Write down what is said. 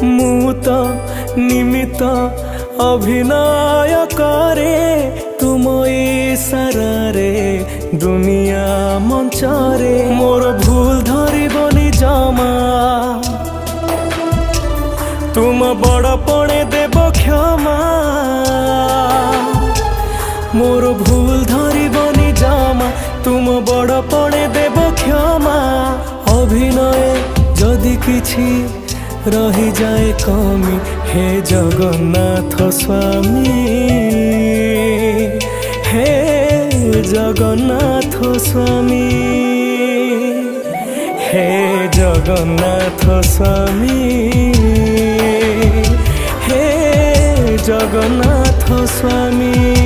मु तो निमित्त अभिनय करे तुम इशारारे दुनिया मंचरे मोर भूल धरबनी जमा तुम बड़ पणे देव क्षमा मोर भूल धरबनी जमा तुम बड़ पणे देव क्षमा अभिनय जदि किछि रही जाए कमी हे जगन्नाथ स्वामी हे जगन्नाथ स्वामी हे जगन्नाथ स्वामी हे जगन्नाथ स्वामी।